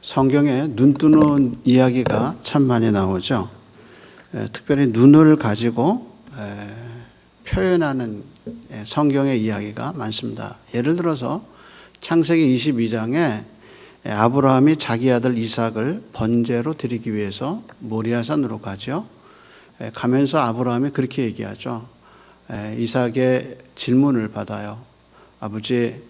성경에 눈 뜨는 이야기가 참 많이 나오죠. 특별히 눈을 가지고 표현하는 성경의 이야기가 많습니다. 예를 들어서 창세기 22장에 아브라함이 자기 아들 이삭을 번제로 드리기 위해서 모리아산으로 가죠. 가면서 아브라함이 그렇게 얘기하죠. 이삭의 질문을 받아요. 아버지,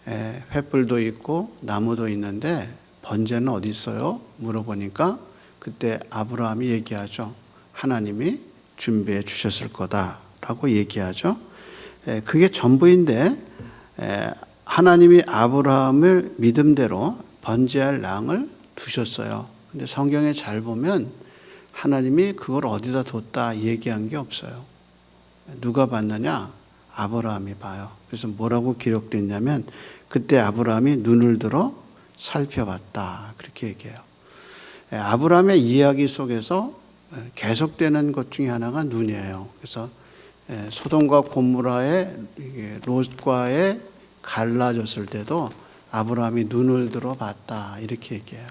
횃불도 있고 나무도 있는데 번제는 어디 있어요? 물어보니까 그때 아브라함이 얘기하죠. 하나님이 준비해 주셨을 거다라고 얘기하죠. 그게 전부인데 하나님이 아브라함을 믿음대로 번제할 양을 두셨어요. 근데 성경에 잘 보면 하나님이 그걸 어디다 뒀다 얘기한 게 없어요. 누가 봤느냐? 아브라함이 봐요. 그래서 뭐라고 기록됐냐면 그때 아브라함이 눈을 들어 살펴봤다. 그렇게 얘기해요. 아브라함의 이야기 속에서 계속되는 것 중에 하나가 눈이에요. 그래서 소돔과 고모라의 롯과의 갈라졌을 때도 아브라함이 눈을 들어 봤다. 이렇게 얘기해요.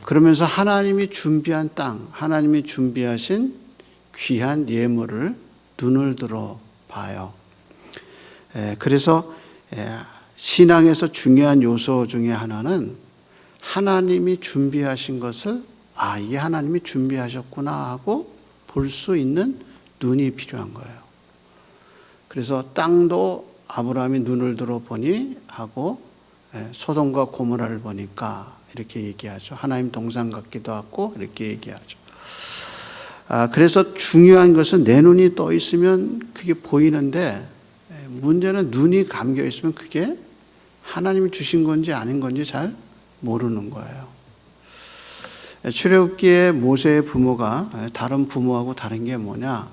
그러면서 하나님이 준비한 땅, 하나님이 준비하신 귀한 예물을 눈을 들어 봐요. 그래서 신앙에서 중요한 요소 중에 하나는 하나님이 준비하신 것을 이게 하나님이 준비하셨구나 하고 볼 수 있는 눈이 필요한 거예요. 그래서 땅도 아브라함이 눈을 들어 보니 하고 소돔과 고모라를 보니까 이렇게 얘기하죠. 하나님 동상 같기도 하고 이렇게 얘기하죠. 그래서 중요한 것은 내 눈이 떠 있으면 그게 보이는데 문제는 눈이 감겨 있으면 그게 하나님이 주신 건지 아닌 건지 잘 모르는 거예요. 출애굽기의 모세의 부모가 다른 부모하고 다른 게 뭐냐?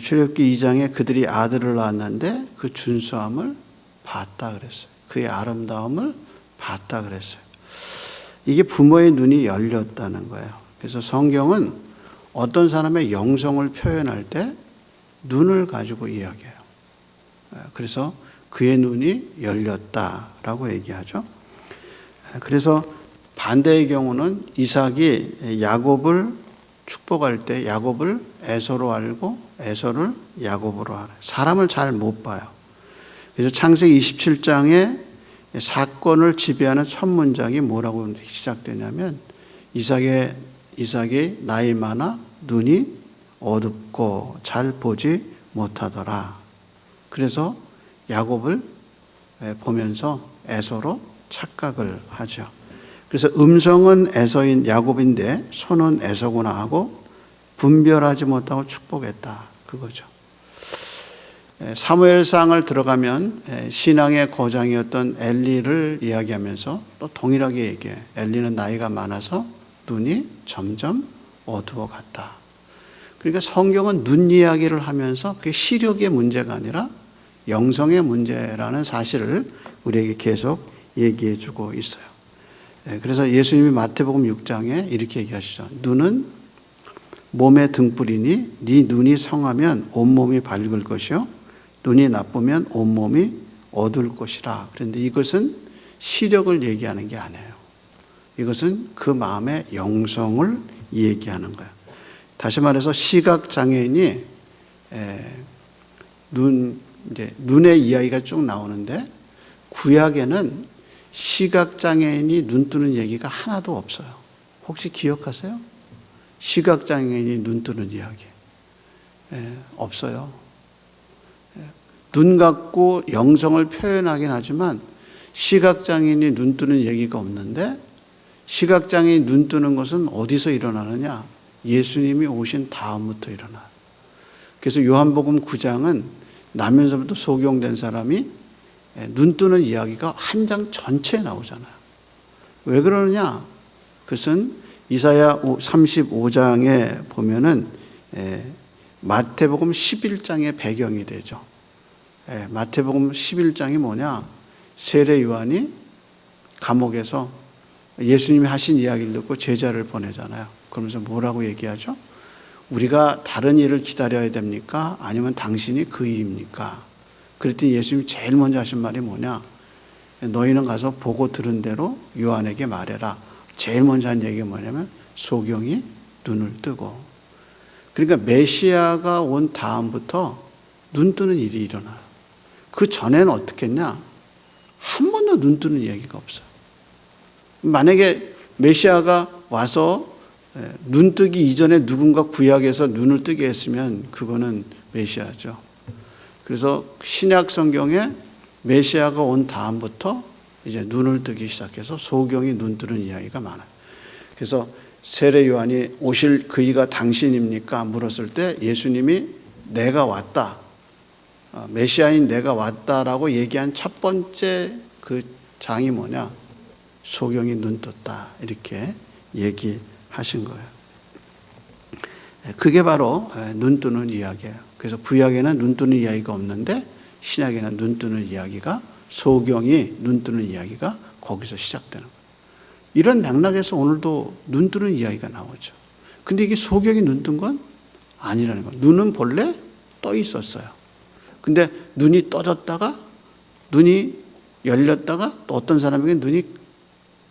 출애굽기 2장에 그들이 아들을 낳았는데 그 준수함을 봤다 그랬어요. 그의 아름다움을 봤다 그랬어요. 이게 부모의 눈이 열렸다는 거예요. 그래서 성경은 어떤 사람의 영성을 표현할 때 눈을 가지고 이야기해요. 그래서 그의 눈이 열렸다라고 얘기하죠. 그래서 반대의 경우는 이삭이 야곱을 축복할 때 야곱을 에서로 알고 에서를 야곱으로 알아요. 사람을 잘 못 봐요. 그래서 창세기 27장에 사건을 지배하는 첫 문장이 뭐라고 시작되냐면 이삭이 나이 많아 눈이 어둡고 잘 보지 못하더라. 그래서 야곱을 보면서 에서로 착각을 하죠. 그래서 음성은 에서인 야곱인데 손은 에서구나 하고 분별하지 못하고 축복했다. 그거죠. 사무엘상을 들어가면 신앙의 거장이었던 엘리를 이야기하면서 또 동일하게 얘기해. 엘리는 나이가 많아서 눈이 점점 어두워갔다. 그러니까 성경은 눈 이야기를 하면서 그게 시력의 문제가 아니라 영성의 문제라는 사실을 우리에게 계속 얘기해 주고 있어요. 그래서 예수님이 마태복음 6장에 이렇게 얘기하시죠. 눈은 몸의 등불이니 네 눈이 성하면 온몸이 밝을 것이요 눈이 나쁘면 온몸이 어두울 것이라. 그런데 이것은 시력을 얘기하는 게 아니에요. 이것은 그 마음의 영성을 얘기하는 거예요. 다시 말해서 시각장애인이 눈의 이야기가 쭉 나오는데 구약에는 시각장애인이 눈 뜨는 얘기가 하나도 없어요. 혹시 기억하세요? 시각장애인이 눈 뜨는 이야기. 없어요. 눈 갖고 영성을 표현하긴 하지만 시각장애인이 눈 뜨는 얘기가 없는데 시각장애인이 눈 뜨는 것은 어디서 일어나느냐? 예수님이 오신 다음부터 일어나요. 그래서 요한복음 9장은 나면서부터 소경된 사람이 눈 뜨는 이야기가 한 장 전체에 나오잖아요. 왜 그러느냐? 그것은 이사야 35장에 보면은 마태복음 11장의 배경이 되죠. 마태복음 11장이 뭐냐? 세례 요한이 감옥에서 예수님이 하신 이야기를 듣고 제자를 보내잖아요. 그러면서 뭐라고 얘기하죠? 우리가 다른 일을 기다려야 됩니까? 아니면 당신이 그 일입니까? 그랬더니 예수님이 제일 먼저 하신 말이 뭐냐? 너희는 가서 보고 들은 대로 요한에게 말해라. 제일 먼저 한 얘기가 뭐냐면 소경이 눈을 뜨고. 그러니까 메시아가 온 다음부터 눈 뜨는 일이 일어나요. 그 전에는 어떻게 했냐? 한 번도 눈 뜨는 이야기가 없어요. 만약에 메시아가 와서 눈 뜨기 이전에 누군가 구약에서 눈을 뜨게 했으면 그거는 메시아죠. 그래서 신약 성경에 메시아가 온 다음부터 이제 눈을 뜨기 시작해서 소경이 눈 뜨는 이야기가 많아요. 그래서 세례 요한이 오실 그이가 당신입니까? 물었을 때 예수님이 내가 왔다. 메시아인 내가 왔다라고 얘기한 첫 번째 그 장이 뭐냐? 소경이 눈 떴다. 이렇게 얘기하신 거예요. 그게 바로 눈 뜨는 이야기예요. 그래서 구약에는 눈 뜨는 이야기가 없는데 신약에는 눈 뜨는 이야기가, 소경이 눈 뜨는 이야기가 거기서 시작되는 거예요. 이런 맥락에서 오늘도 눈 뜨는 이야기가 나오죠. 근데 이게 소경이 눈 뜬 건 아니라는 거예요. 눈은 본래 떠 있었어요. 근데 눈이 떠졌다가 눈이 열렸다가 또 어떤 사람에게 눈이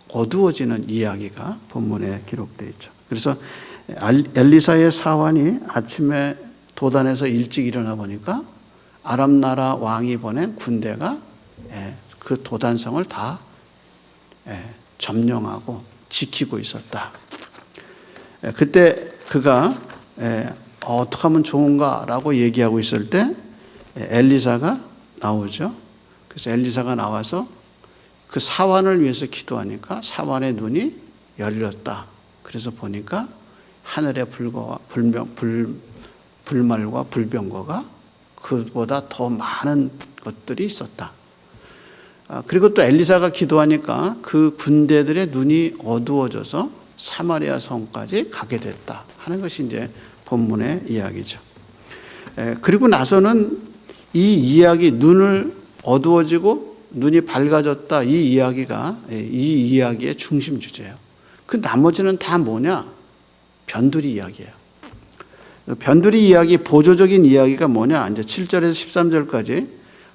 어두워지는 이야기가 본문에 기록되어 있죠. 그래서 엘리사의 사환이 아침에 도단에서 일찍 일어나 보니까 아람 나라 왕이 보낸 군대가 그 도단성을 다 점령하고 지키고 있었다. 그때 그가 어떻게 하면 좋은가라고 얘기하고 있을 때 엘리사가 나오죠. 그래서 엘리사가 나와서 그 사환을 위해서 기도하니까 사환의 눈이 열렸다. 그래서 보니까 하늘의 불말과 불병거가 그보다 더 많은 것들이 있었다. 그리고 또 엘리사가 기도하니까 그 군대들의 눈이 어두워져서 사마리아 성까지 가게 됐다 하는 것이 이제 본문의 이야기죠. 그리고 나서는 이 이야기, 눈을 어두워지고 눈이 밝아졌다, 이 이야기가 이 이야기의 중심 주제예요. 그 나머지는 다 뭐냐? 변두리 이야기예요. 변두리 이야기, 보조적인 이야기가 뭐냐? 이제 7절에서 13절까지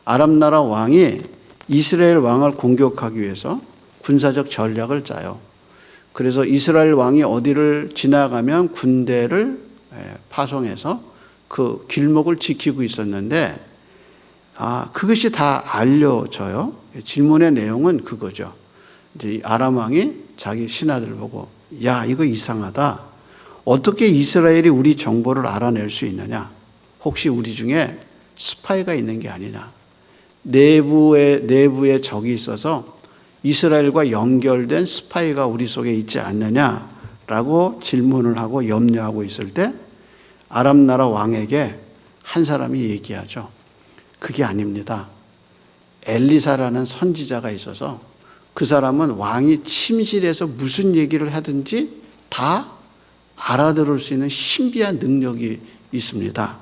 아람 나라 왕이 이스라엘 왕을 공격하기 위해서 군사적 전략을 짜요. 그래서 이스라엘 왕이 어디를 지나가면 군대를 파송해서 그 길목을 지키고 있었는데, 그것이 다 알려져요. 질문의 내용은 그거죠. 이제 아람 왕이 자기 신하들을 보고, 야, 이거 이상하다. 어떻게 이스라엘이 우리 정보를 알아낼 수 있느냐? 혹시 우리 중에 스파이가 있는 게 아니냐? 내부에 적이 있어서 이스라엘과 연결된 스파이가 우리 속에 있지 않느냐라고 질문을 하고 염려하고 있을 때 아람 나라 왕에게 한 사람이 얘기하죠. 그게 아닙니다. 엘리사라는 선지자가 있어서 그 사람은 왕이 침실에서 무슨 얘기를 하든지 다 알아들을 수 있는 신비한 능력이 있습니다.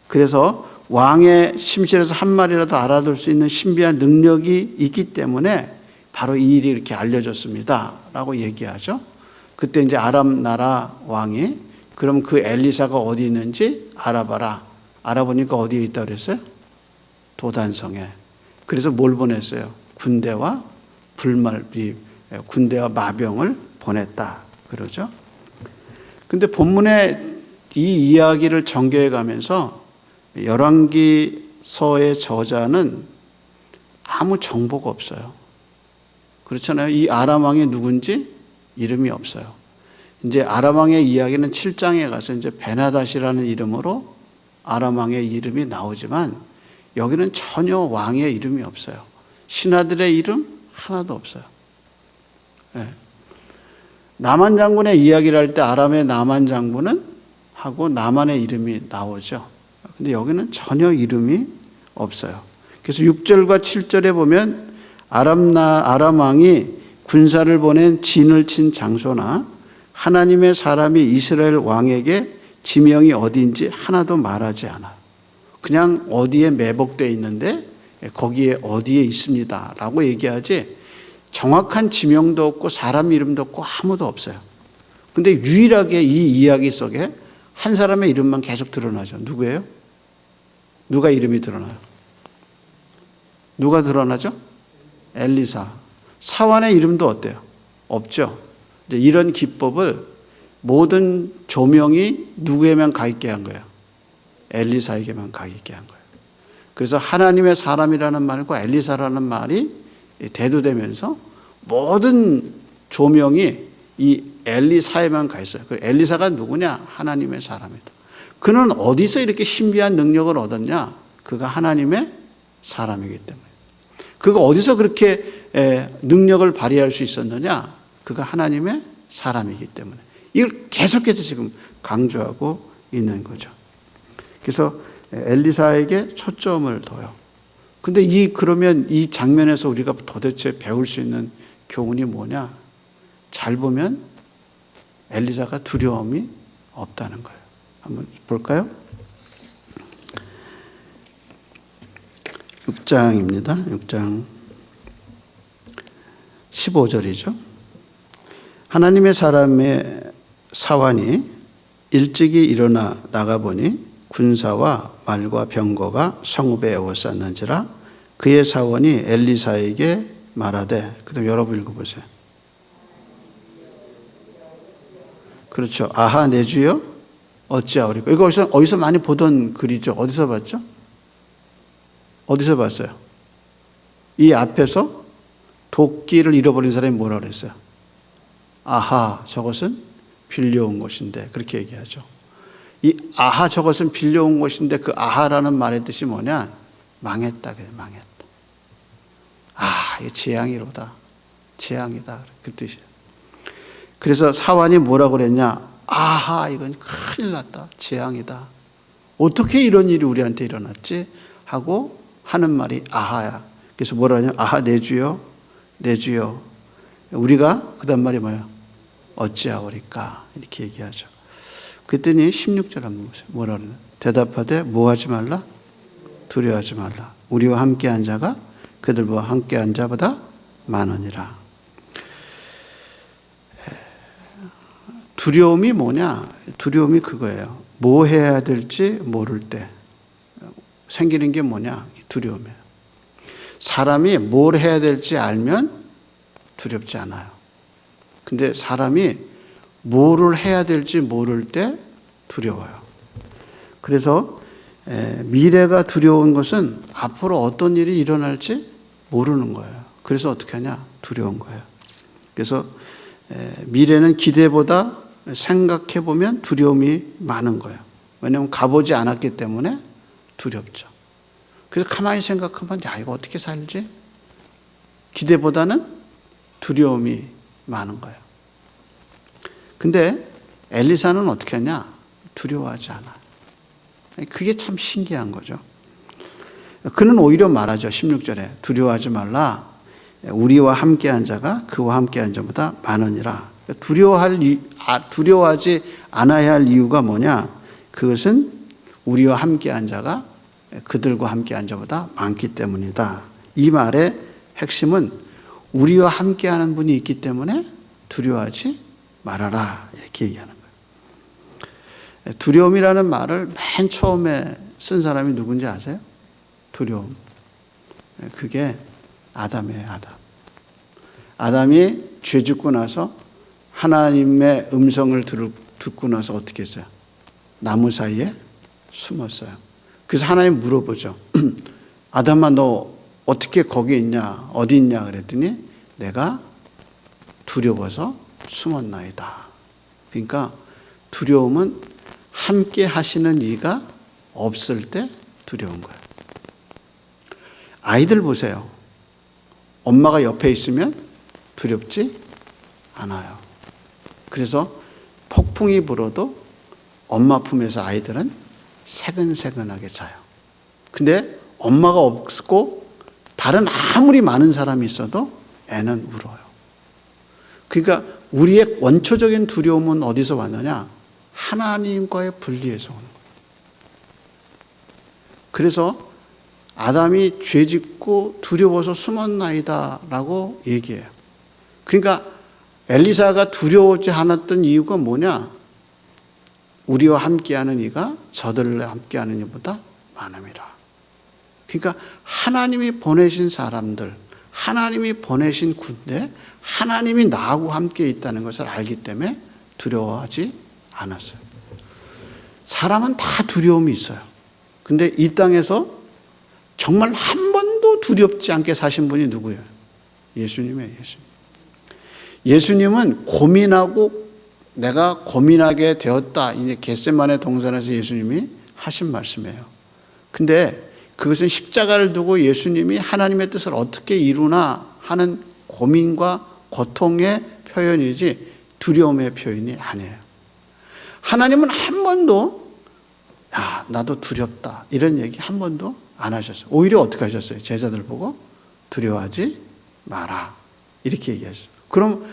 그래서 왕의 침실에서 한 말이라도 알아들 수 있는 신비한 능력이 있기 때문에 바로 이 일이 이렇게 알려졌습니다. 라고 얘기하죠. 그때 이제 아람 나라 왕이 그럼 그 엘리사가 어디 있는지 알아봐라. 알아보니까 어디에 있다고 그랬어요? 도단성에. 그래서 뭘 보냈어요? 군대와 마병을 보냈다. 그러죠. 근데 본문에 이 이야기를 전개해 가면서 열왕기서의 저자는 아무 정보가 없어요. 그렇잖아요. 이 아람 왕이 누군지 이름이 없어요. 이제 아람 왕의 이야기는 7장에 가서 이제 베나닷이라는 이름으로 아람 왕의 이름이 나오지만 여기는 전혀 왕의 이름이 없어요. 신하들의 이름 하나도 없어요. 네. 나만 장군의 이야기를 할 때 아람의 나만 장군은 하고 나만의 이름이 나오죠. 근데 여기는 전혀 이름이 없어요. 그래서 6절과 7절에 보면 아람 왕이 군사를 보낸 진을 친 장소나 하나님의 사람이 이스라엘 왕에게 지명이 어디인지 하나도 말하지 않아요. 그냥 어디에 매복되어 있는데 거기에 어디에 있습니다 라고 얘기하지 정확한 지명도 없고 사람 이름도 없고 아무도 없어요. 근데 유일하게 이 이야기 속에 한 사람의 이름만 계속 드러나죠. 누구예요? 누가 이름이 드러나요? 누가 드러나죠? 엘리사. 사환의 이름도 어때요? 없죠. 이제 이런 기법을 모든 조명이 누구에만 가 있게 한 거예요? 엘리사에게만 가 있게 한 거예요. 그래서 하나님의 사람이라는 말과 엘리사라는 말이 대두되면서 모든 조명이 이 엘리사에만 가 있어요. 그 엘리사가 누구냐? 하나님의 사람이다. 그는 어디서 이렇게 신비한 능력을 얻었냐? 그가 하나님의 사람이기 때문에. 그가 어디서 그렇게 능력을 발휘할 수 있었느냐? 그가 하나님의 사람이기 때문에. 이걸 계속해서 지금 강조하고 있는 거죠. 그래서 엘리사에게 초점을 둬요. 근데 그러면 이 장면에서 우리가 도대체 배울 수 있는 교훈이 뭐냐? 잘 보면 엘리사가 두려움이 없다는 거예요. 한번 볼까요? 6장입니다. 6장 15절이죠. 하나님의 사람의 사환이 일찍이 일어나 나가보니 군사와 말과 병거가 성읍에 에워쌌는지라 그의 사원이 엘리사에게 말하되, 그다음 여러분 읽어보세요. 그렇죠. 아하 내 주여 어찌하오리까. 이거 어디서 많이 보던 글이죠. 어디서 봤죠? 어디서 봤어요? 이 앞에서 도끼를 잃어버린 사람이 뭐라 그랬어요? 아하 저것은 빌려온 것인데, 그렇게 얘기하죠. 이 아하 저것은 빌려온 것인데, 그 아하라는 말의 뜻이 뭐냐? 망했다. 그래, 망했다. 아, 이게 재앙이로다. 재앙이다. 그 뜻이에요. 그래서 사환이 뭐라고 그랬냐? 아하, 이건 큰일 났다. 재앙이다. 어떻게 이런 일이 우리한테 일어났지? 하고 하는 말이 아하야. 그래서 뭐라 하냐? 아하, 내 주여, 내 주여. 우리가 그 다음 말이 뭐예요? 어찌하오리까? 이렇게 얘기하죠. 그랬더니 16절 한번 보세요. 뭐라 그러냐? 대답하되 뭐 하지 말라? 두려워하지 말라. 우리와 함께한 자가 그들과 함께한 자보다 많으니라. 두려움이 뭐냐? 두려움이 그거예요. 뭐 해야 될지 모를 때 생기는 게 뭐냐? 두려움이에요. 사람이 뭘 해야 될지 알면 두렵지 않아요. 근데 사람이 뭐를 해야 될지 모를 때 두려워요. 그래서 미래가 두려운 것은 앞으로 어떤 일이 일어날지 모르는 거예요. 그래서 어떻게 하냐? 두려운 거예요. 그래서 미래는 기대보다 생각해 보면 두려움이 많은 거예요. 왜냐하면 가보지 않았기 때문에 두렵죠. 그래서 가만히 생각하면 야, 이거 어떻게 살지? 기대보다는 두려움이 많은 거예요. 근데 엘리사는 어떻게 하냐? 두려워하지 않아. 그게 참 신기한 거죠. 그는 오히려 말하죠. 16절에 두려워하지 말라. 우리와 함께한 자가 그와 함께한 자보다 많으니라. 두려워하지 않아야 할 이유가 뭐냐? 그것은 우리와 함께한 자가 그들과 함께한 자보다 많기 때문이다. 이 말의 핵심은 우리와 함께하는 분이 있기 때문에 두려워하지 말아라. 이렇게 얘기하는 거예요. 두려움이라는 말을 맨 처음에 쓴 사람이 누군지 아세요? 두려움. 그게 아담이에요. 아담이 죄 짓고 나서 하나님의 음성을 듣고 나서 어떻게 했어요? 나무 사이에 숨었어요. 그래서 하나님 물어보죠. 아담아, 너 어떻게 거기 있냐? 어디 있냐? 그랬더니 내가 두려워서 숨었나이다. 그러니까 두려움은 함께 하시는 이가 없을 때 두려운 거예요. 아이들 보세요. 엄마가 옆에 있으면 두렵지 않아요. 그래서 폭풍이 불어도 엄마 품에서 아이들은 새근새근하게 자요. 근데 엄마가 없고 다른 아무리 많은 사람이 있어도 애는 울어요. 그러니까 우리의 원초적인 두려움은 어디서 왔느냐? 하나님과의 분리에서 오는 거예요. 그래서 아담이 죄 짓고 두려워서 숨었나이다 라고 얘기해요. 그러니까 엘리사가 두려워하지 않았던 이유가 뭐냐? 우리와 함께하는 이가 저들과 함께하는 이보다 많음이라. 그러니까 하나님이 보내신 사람들, 하나님이 보내신 군대, 하나님이 나하고 함께 있다는 것을 알기 때문에 두려워하지 않았어요. 사람은 다 두려움이 있어요. 근데 이 땅에서 정말 한 번도 두렵지 않게 사신 분이 누구예요? 예수님이에요. 예수님은 고민하고 내가 고민하게 되었다. 이제 겟세마네 동산에서 예수님이 하신 말씀이에요. 근데 그것은 십자가를 두고 예수님이 하나님의 뜻을 어떻게 이루나 하는 고민과 고통의 표현이지 두려움의 표현이 아니에요. 하나님은 한 번도 나도 두렵다 이런 얘기 한 번도 안 하셨어요. 오히려 어떻게 하셨어요? 제자들 보고 두려워하지 마라 이렇게 얘기하셨어요. 그럼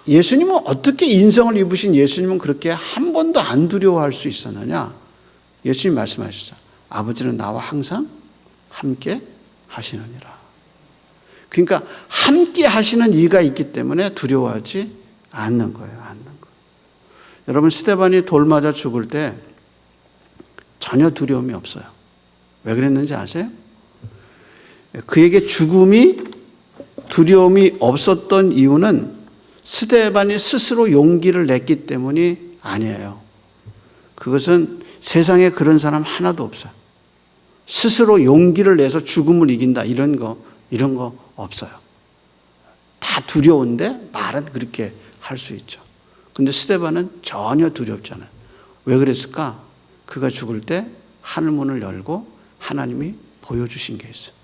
예수님은 어떻게 인성을 입으신 예수님은 그렇게 한 번도 안 두려워할 수 있었느냐? 예수님 말씀하셨어요. 아버지는 나와 항상 함께 하시느니라. 그러니까 함께 하시는 이가 있기 때문에 두려워하지 않는 거예요. 여러분 스데반이 돌 맞아 죽을 때 전혀 두려움이 없어요. 왜 그랬는지 아세요? 그에게 죽음이 두려움이 없었던 이유는 스데반이 스스로 용기를 냈기 때문이 아니에요. 그것은 세상에 그런 사람 하나도 없어요. 스스로 용기를 내서 죽음을 이긴다 이런 거 없어요. 다 두려운데 말은 그렇게 할 수 있죠. 근데 스데반은 전혀 두렵지 않아요. 왜 그랬을까? 그가 죽을 때 하늘문을 열고 하나님이 보여주신 게 있어요.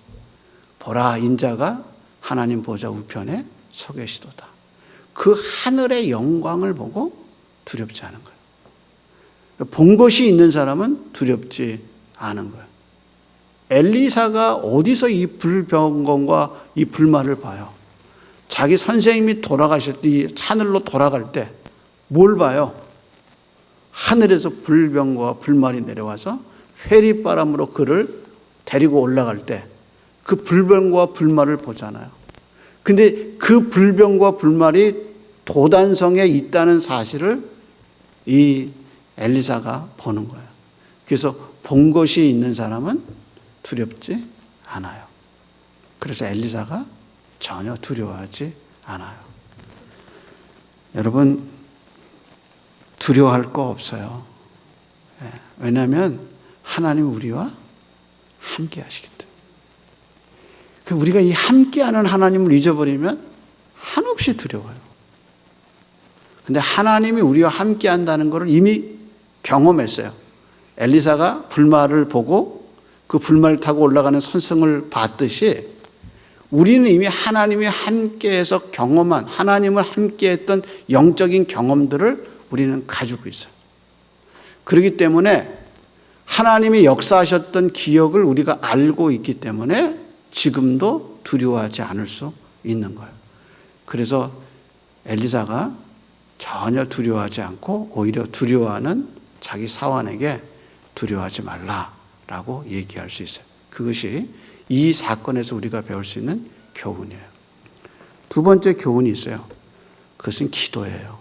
보라 인자가 하나님 보좌 우편에 서 계시도다. 그 하늘의 영광을 보고 두렵지 않은 거예요. 본 것이 있는 사람은 두렵지 않은 거예요. 엘리사가 어디서 이 불병검과 이 불말을 봐요? 자기 선생님이 돌아가실 때 하늘로 돌아갈 때 뭘 봐요? 하늘에서 불병과 불말이 내려와서 회리바람으로 그를 데리고 올라갈 때 그 불병과 불말을 보잖아요. 근데 그 불병과 불말이 도단성에 있다는 사실을 이 엘리사가 보는 거예요. 그래서 본 것이 있는 사람은 두렵지 않아요. 그래서 엘리사가 전혀 두려워하지 않아요. 여러분 두려워할 거 없어요. 왜냐하면 하나님 우리와 함께 하시기 때문에. 우리가 이 함께하는 하나님을 잊어버리면 한없이 두려워요. 근데 하나님이 우리와 함께한다는 것을 이미 경험했어요. 엘리사가 불말을 보고 그 불말을 타고 올라가는 선성을 봤듯이 우리는 이미 하나님이 함께해서 경험한 하나님을 함께했던 영적인 경험들을 우리는 가지고 있어요. 그렇기 때문에 하나님이 역사하셨던 기억을 우리가 알고 있기 때문에 지금도 두려워하지 않을 수 있는 거예요. 그래서 엘리사가 전혀 두려워하지 않고 오히려 두려워하는 자기 사환에게 두려워하지 말라라고 얘기할 수 있어요. 그것이 이 사건에서 우리가 배울 수 있는 교훈이에요. 두 번째 교훈이 있어요. 그것은 기도예요.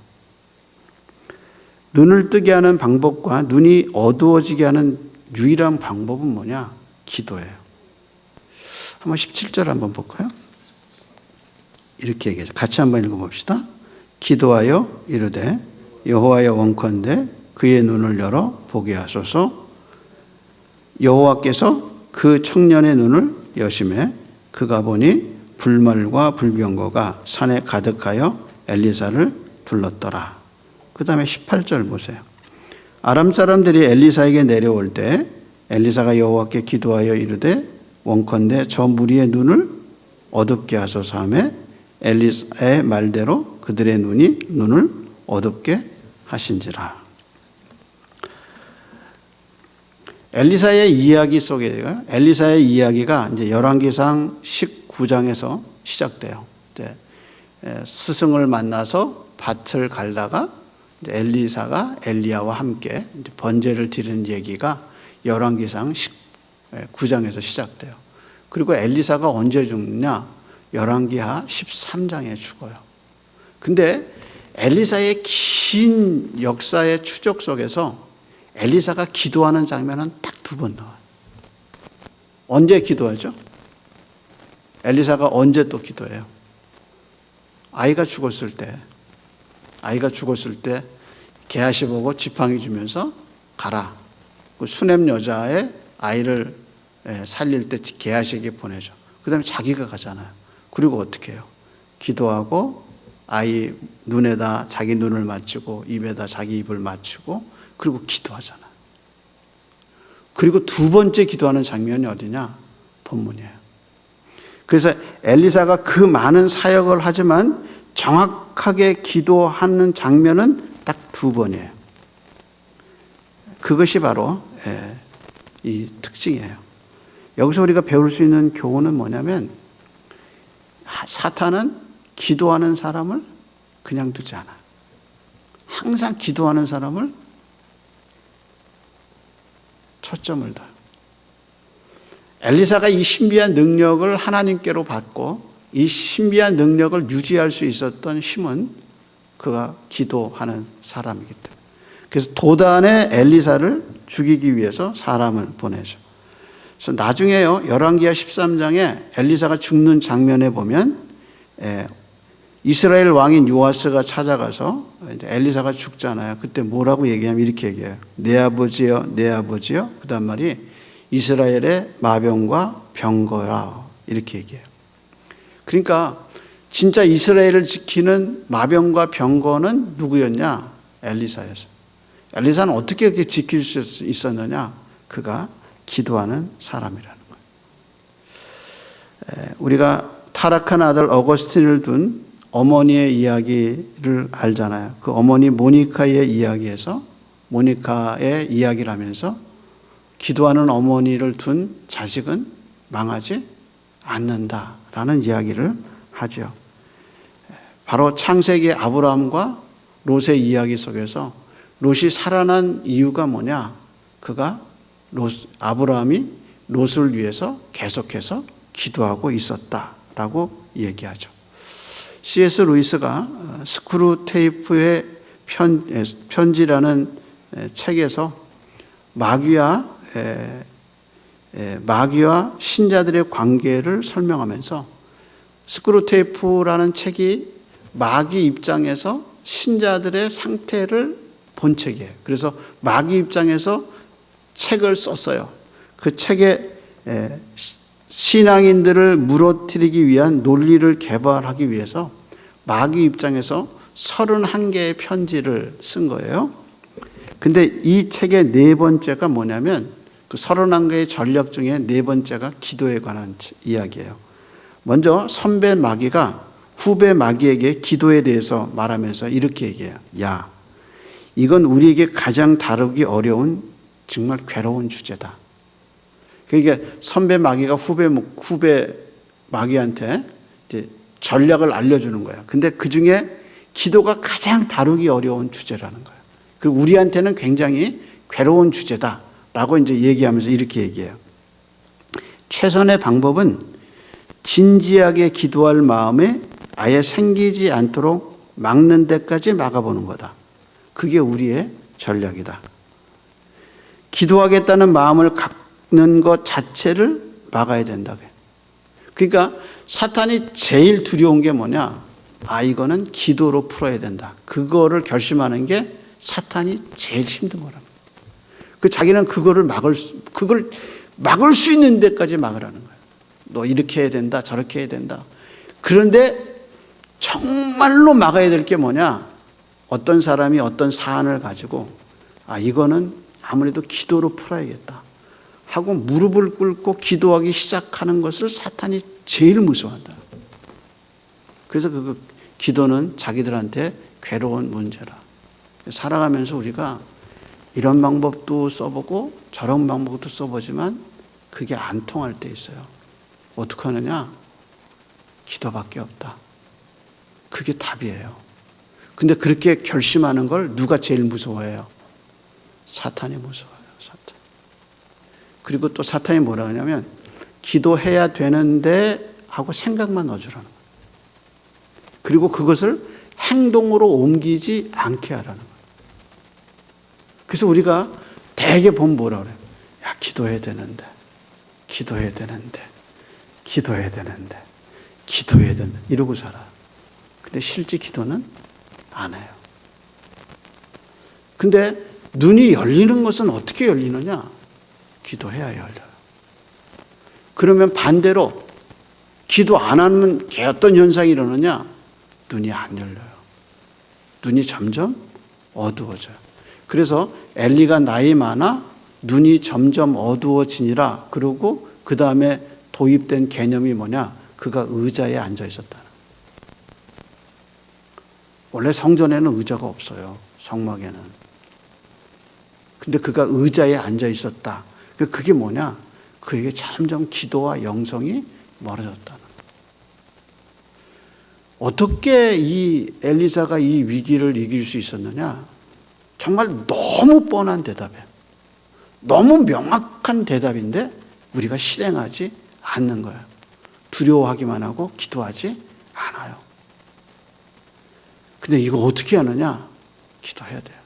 눈을 뜨게 하는 방법과 눈이 어두워지게 하는 유일한 방법은 뭐냐? 기도예요. 한번 17절 한번 볼까요? 이렇게 얘기하죠. 같이 한번 읽어봅시다. 기도하여 이르되 여호와여 원컨대 그의 눈을 열어 보게 하소서. 여호와께서 그 청년의 눈을 여심해 그가 보니 불말과 불병거가 산에 가득하여 엘리사를 둘렀더라. 그 다음에 18절 보세요. 아람 사람들이 엘리사에게 내려올 때 엘리사가 여호와께 기도하여 이르되 원컨대 저 무리의 눈을 어둡게 하소서 하며 엘리사의 말대로 그들의 눈을 어둡게 하신지라. 엘리사의 이야기 속에 엘리사의 이야기가 이제 열왕기상 19장에서 시작돼요. 스승을 만나서 밭을 갈다가 엘리사가 엘리야와 함께 번제를 드리는 얘기가 열왕기상 19장에서 시작돼요. 그리고 엘리사가 언제 죽느냐? 열왕기하 13장에 죽어요. 근데 엘리사의 긴 역사의 추적 속에서 엘리사가 기도하는 장면은 딱 2번 나와요. 언제 기도하죠? 엘리사가 언제 또 기도해요? 아이가 죽었을 때 게하시 보고 지팡이 주면서 가라. 그 수냄 여자의 아이를 살릴 때 게하시에게 보내죠. 그 다음에 자기가 가잖아요. 그리고 어떻게 해요? 기도하고 아이 눈에다 자기 눈을 맞추고 입에다 자기 입을 맞추고 그리고 기도하잖아요. 그리고 두 번째 기도하는 장면이 어디냐? 본문이에요. 그래서 엘리사가 그 많은 사역을 하지만 정확하게 기도하는 장면은 딱 두 번이에요. 그것이 바로 이 특징이에요. 여기서 우리가 배울 수 있는 교훈은 뭐냐면 사탄은 기도하는 사람을 그냥 두지 않아요. 항상 기도하는 사람을 초점을 둬요. 엘리사가 이 신비한 능력을 하나님께로 받고 이 신비한 능력을 유지할 수 있었던 힘은 그가 기도하는 사람이기 때문에. 그래서 도단의 엘리사를 죽이기 위해서 사람을 보내죠. 그래서 나중에요, 열왕기하 13장에 엘리사가 죽는 장면에 보면 이스라엘 왕인 요아스가 찾아가서 엘리사가 죽잖아요. 그때 뭐라고 얘기하면 이렇게 얘기해요. 내 아버지여, 내 아버지여. 그 다음 말이 이스라엘의 마병과 병거라. 이렇게 얘기해요. 그러니까 진짜 이스라엘을 지키는 마병과 병거는 누구였냐? 엘리사였어요. 엘리사는 어떻게 그렇게 지킬 수 있었느냐? 그가 기도하는 사람이라는 거예요. 우리가 타락한 아들 어거스틴을 둔 어머니의 이야기를 알잖아요. 그 어머니 모니카의 이야기에서 모니카의 이야기를 하면서 기도하는 어머니를 둔 자식은 망하지 않는다라는 이야기를 하죠. 바로 창세기 아브라함과 롯의 이야기 속에서 롯이 살아난 이유가 뭐냐? 그가 아브라함이 롯을 위해서 계속해서 기도하고 있었다라고 얘기하죠. C.S. 루이스가 스크루테이프의 편지라는 책에서 마귀와 신자들의 관계를 설명하면서 스크루테이프라는 책이 마귀 입장에서 신자들의 상태를 본 책이에요. 그래서 마귀 입장에서 책을 썼어요. 그 책에 신앙인들을 무너뜨리기 위한 논리를 개발하기 위해서 마귀 입장에서 31개의 편지를 쓴 거예요. 근데 이 책의 네 번째가 뭐냐면 그 31개의 전략 중에 네 번째가 기도에 관한 이야기예요. 먼저 선배 마귀가 후배 마귀에게 기도에 대해서 말하면서 이렇게 얘기해요. 야, 이건 우리에게 가장 다루기 어려운 정말 괴로운 주제다. 그러니까 선배 마귀가 후배 마귀한테 이제 전략을 알려주는 거야. 근데 그 중에 기도가 가장 다루기 어려운 주제라는 거예요. 그리고 우리한테는 굉장히 괴로운 주제다라고 이제 얘기하면서 이렇게 얘기해요. 최선의 방법은 진지하게 기도할 마음에 아예 생기지 않도록 막는 데까지 막아보는 거다. 그게 우리의 전략이다. 기도하겠다는 마음을 갖는 것 자체를 막아야 된다. 그러니까 사탄이 제일 두려운 게 뭐냐? 이거는 기도로 풀어야 된다. 그거를 결심하는 게 사탄이 제일 힘든 거랍니다. 자기는 그걸 막을 수 있는 데까지 막으라는 거예요. 너 이렇게 해야 된다, 저렇게 해야 된다. 그런데 정말로 막아야 될 게 뭐냐? 어떤 사람이 어떤 사안을 가지고 이거는 아무래도 기도로 풀어야겠다 하고 무릎을 꿇고 기도하기 시작하는 것을 사탄이 제일 무서워한다. 그래서 그 기도는 자기들한테 괴로운 문제라. 살아가면서 우리가 이런 방법도 써보고 저런 방법도 써보지만 그게 안 통할 때 있어요. 어떻게 하느냐? 기도밖에 없다. 그게 답이에요. 근데 그렇게 결심하는 걸 누가 제일 무서워해요? 사탄이 무서워요. 사탄. 그리고 또 사탄이 뭐라 하냐면 기도해야 되는데 하고 생각만 넣어주라는 거예요. 그리고 그것을 행동으로 옮기지 않게 하라는 거예요. 그래서 우리가 대개 보면 뭐라 그래요? 야, 기도해야 되는데 기도해야 되는데, 기도해야 되는데, 기도해야 되는데 이러고 살아. 근데 실제 기도는 안 해요. 근데 눈이 열리는 것은 어떻게 열리느냐? 기도해야 열려요. 그러면 반대로 기도 안 하면 어떤 현상이 일어나냐? 눈이 안 열려요. 눈이 점점 어두워져요. 그래서 엘리가 나이 많아 눈이 점점 어두워지니라. 그러고 그 다음에 도입된 개념이 뭐냐? 그가 의자에 앉아 있었다. 원래 성전에는 의자가 없어요. 성막에는. 근데 그가 의자에 앉아 있었다. 그게 뭐냐? 그에게 점점 기도와 영성이 멀어졌다는 거예요. 어떻게 이 엘리사가 이 위기를 이길 수 있었느냐? 정말 너무 뻔한 대답이에요. 너무 명확한 대답인데 우리가 실행하지 않는 거예요. 두려워하기만 하고 기도하지 않아요. 근데 이거 어떻게 하느냐? 기도해야 돼요.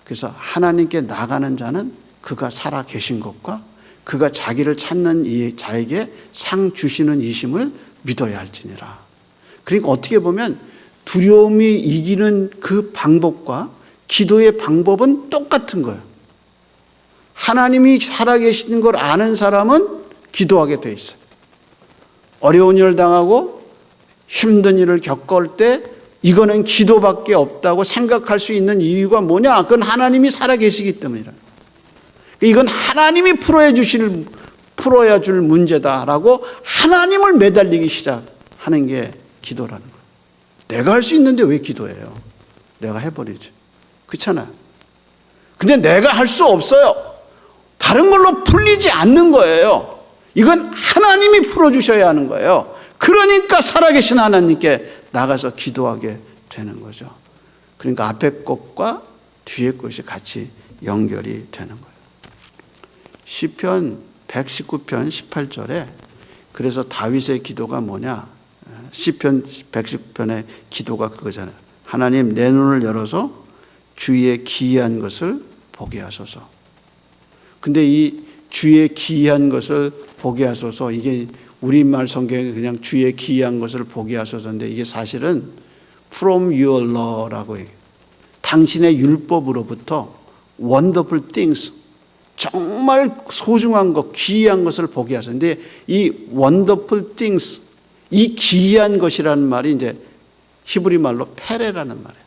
그래서 하나님께 나가는 자는 그가 살아 계신 것과 그가 자기를 찾는 이 자에게 상 주시는 이심을 믿어야 할지니라. 그러니까 어떻게 보면 두려움이 이기는 그 방법과 기도의 방법은 똑같은 거예요. 하나님이 살아계시는 걸 아는 사람은 기도하게 돼 있어요. 어려운 일을 당하고 힘든 일을 겪을 때 이거는 기도밖에 없다고 생각할 수 있는 이유가 뭐냐? 그건 하나님이 살아계시기 때문이라. 이건 하나님이 풀어야 줄 문제다라고 하나님을 매달리기 시작하는 게 기도라는 거예요. 내가 할 수 있는데 왜 기도해요? 내가 해버리지. 그렇잖아요. 근데 내가 할 수 없어요. 다른 걸로 풀리지 않는 거예요. 이건 하나님이 풀어주셔야 하는 거예요. 그러니까 살아계신 하나님께 나가서 기도하게 되는 거죠. 그러니까 앞에 것과 뒤에 것이 같이 연결이 되는 거예요. 시편 119편 18절에 그래서 다윗의 기도가 뭐냐? 시편 119편의 기도가 그거잖아요. 하나님 내 눈을 열어서 주의 기이한 것을 보게 하소서. 근데 이 주의 기이한 것을 보게 하소서, 이게 우리말 성경에 그냥 주의 기이한 것을 보게 하소서인데 이게 사실은 from your law라고 해요. 당신의 율법으로부터 wonderful things, 정말 소중한 것, 기이한 것을 보게 하소서. 근데 이 wonderful things, 이 기이한 것이라는 말이 이제 히브리 말로 페레라는 말이에요.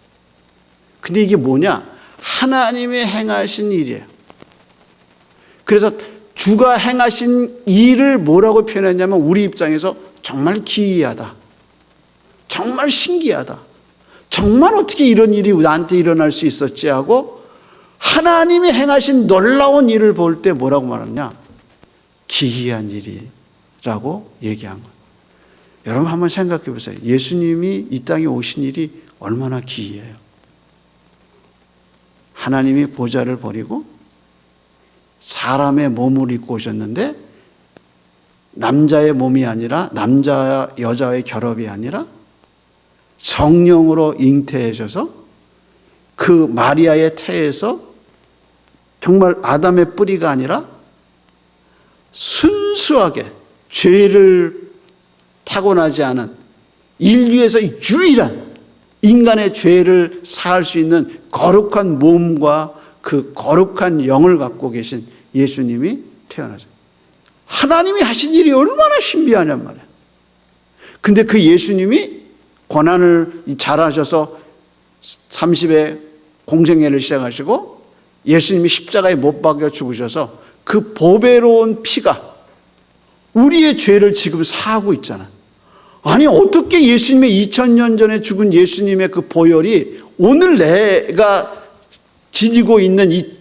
근데 이게 뭐냐? 하나님이 행하신 일이에요. 그래서 주가 행하신 일을 뭐라고 표현했냐면 우리 입장에서 정말 기이하다. 정말 신기하다. 정말 어떻게 이런 일이 나한테 일어날 수 있었지 하고 하나님이 행하신 놀라운 일을 볼 때 뭐라고 말하냐? 기이한 일이라고 얘기한 거예요. 여러분 한번 생각해 보세요. 예수님이 이 땅에 오신 일이 얼마나 기이해요. 하나님이 보좌를 버리고 사람의 몸을 입고 오셨는데 남자의 몸이 아니라 남자와 여자의 결합이 아니라 성령으로 잉태하셔서 그 마리아의 태에서 정말 아담의 뿌리가 아니라 순수하게 죄를 타고나지 않은 인류에서 유일한 인간의 죄를 사할 수 있는 거룩한 몸과 그 거룩한 영을 갖고 계신 예수님이 태어나죠. 하나님이 하신 일이 얼마나 신비하냔 말이에요. 근데 그 예수님이 고난을 잘하셔서 30에 공생애를 시작하시고 예수님이 십자가에 못 박여 죽으셔서 그 보배로운 피가 우리의 죄를 지금 사하고 있잖아. 아니 어떻게 예수님의 2000년 전에 죽은 예수님의 그 보혈이 오늘 내가 지니고 있는 이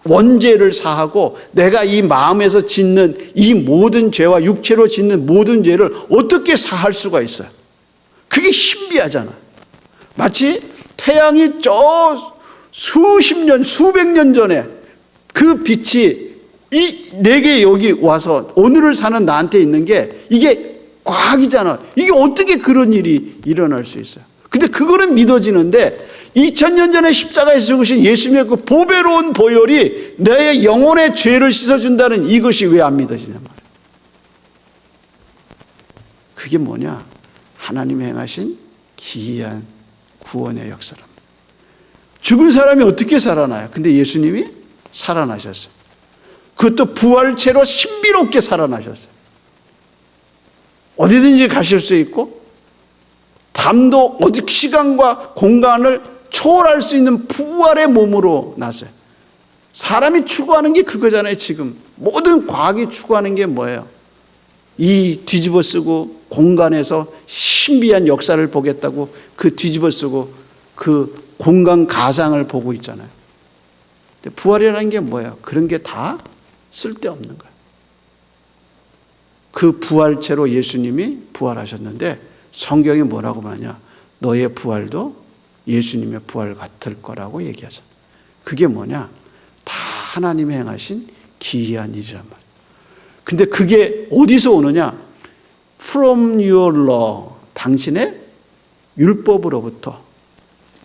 원죄를 사하고 내가 이 마음에서 짓는 이 모든 죄와 육체로 짓는 모든 죄를 어떻게 사할 수가 있어요? 그게 신비하잖아. 마치 태양이 저 수십 년, 수백 년 전에 그 빛이 내게 여기 와서 오늘을 사는 나한테 있는 게 이게 과학이잖아. 이게 어떻게 그런 일이 일어날 수 있어요? 근데 그거는 믿어지는데 2000년 전에 십자가에서 죽으신 예수님의 그 보배로운 보혈이 내 영혼의 죄를 씻어준다는 이것이 왜 안 믿어지냐 말이에요. 그게 뭐냐? 하나님이 행하신 기이한 구원의 역사랍니다. 죽은 사람이 어떻게 살아나요? 근데 예수님이 살아나셨어요. 그것도 부활체로 신비롭게 살아나셨어요. 어디든지 가실 수 있고 담도 어디 시간과 공간을 초월할 수 있는 부활의 몸으로 나서요. 사람이 추구하는 게 그거잖아요. 지금 모든 과학이 추구하는 게 뭐예요? 이 뒤집어 쓰고 공간에서 신비한 역사를 보겠다고 그 뒤집어 쓰고 그 공간 가상을 보고 있잖아요. 근데 부활이라는 게 뭐예요? 그런 게 다 쓸데없는 거예요. 그 부활체로 예수님이 부활하셨는데 성경이 뭐라고 말하냐? 너의 부활도 예수님의 부활 같을 거라고 얘기하잖아요. 그게 뭐냐? 다 하나님이 행하신 기이한 일이란 말이에요. 근데 그게 어디서 오느냐? From your law, 당신의 율법으로부터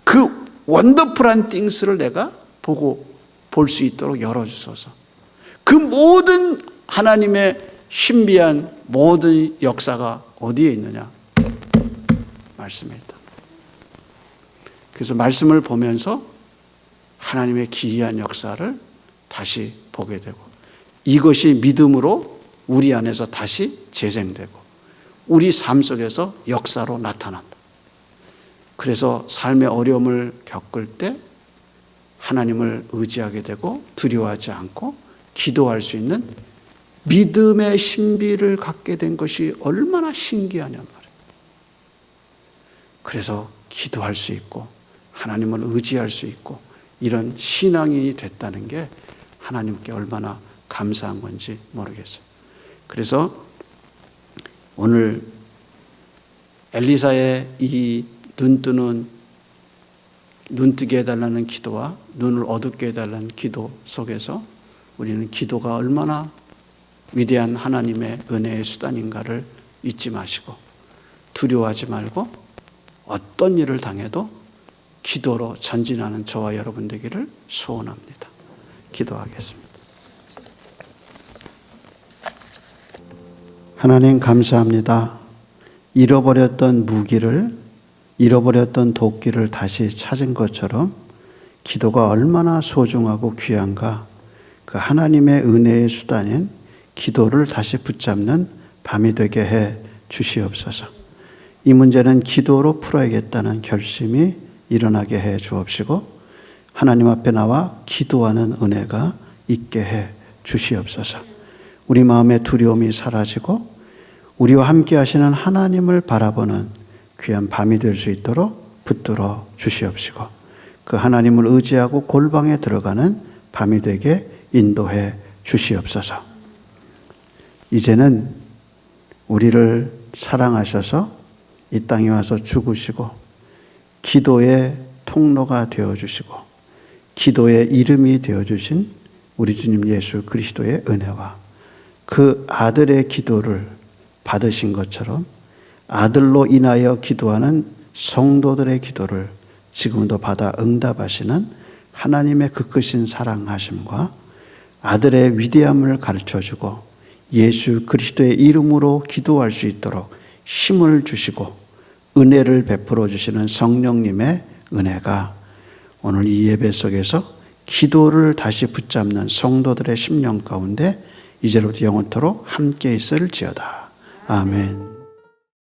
그 원더풀한 things를 내가 보고 볼 수 있도록 열어주소서. 그 모든 하나님의 신비한 모든 역사가 어디에 있느냐? 말씀에 있다. 그래서 말씀을 보면서 하나님의 기이한 역사를 다시 보게 되고 이것이 믿음으로 우리 안에서 다시 재생되고 우리 삶 속에서 역사로 나타난다. 그래서 삶의 어려움을 겪을 때 하나님을 의지하게 되고 두려워하지 않고 기도할 수 있는 믿음의 신비를 갖게 된 것이 얼마나 신기하냔 말이에요. 그래서 기도할 수 있고 하나님을 의지할 수 있고 이런 신앙이 됐다는 게 하나님께 얼마나 감사한 건지 모르겠어요. 그래서 오늘 엘리사의 이 눈뜨게 해달라는 기도와 눈을 어둡게 해달라는 기도 속에서 우리는 기도가 얼마나 위대한 하나님의 은혜의 수단인가를 잊지 마시고 두려워하지 말고 어떤 일을 당해도 기도로 전진하는 저와 여러분 되기를 소원합니다. 기도하겠습니다. 하나님 감사합니다. 잃어버렸던 무기를 잃어버렸던 도끼를 다시 찾은 것처럼 기도가 얼마나 소중하고 귀한가 그 하나님의 은혜의 수단인 기도를 다시 붙잡는 밤이 되게 해 주시옵소서. 이 문제는 기도로 풀어야겠다는 결심이 일어나게 해 주옵시고 하나님 앞에 나와 기도하는 은혜가 있게 해 주시옵소서. 우리 마음의 두려움이 사라지고 우리와 함께 하시는 하나님을 바라보는 귀한 밤이 될 수 있도록 붙들어 주시옵시고 그 하나님을 의지하고 골방에 들어가는 밤이 되게 인도해 주시옵소서. 이제는 우리를 사랑하셔서 이 땅에 와서 죽으시고 기도의 통로가 되어주시고 기도의 이름이 되어주신 우리 주님 예수 그리스도의 은혜와 그 아들의 기도를 받으신 것처럼 아들로 인하여 기도하는 성도들의 기도를 지금도 받아 응답하시는 하나님의 그 크신 사랑하심과 아들의 위대함을 가르쳐주고 예수 그리스도의 이름으로 기도할 수 있도록 힘을 주시고 은혜를 베풀어 주시는 성령님의 은혜가 오늘 이 예배 속에서 기도를 다시 붙잡는 성도들의 심령 가운데 이제로부터 영원토록 함께 있을지어다. 아멘.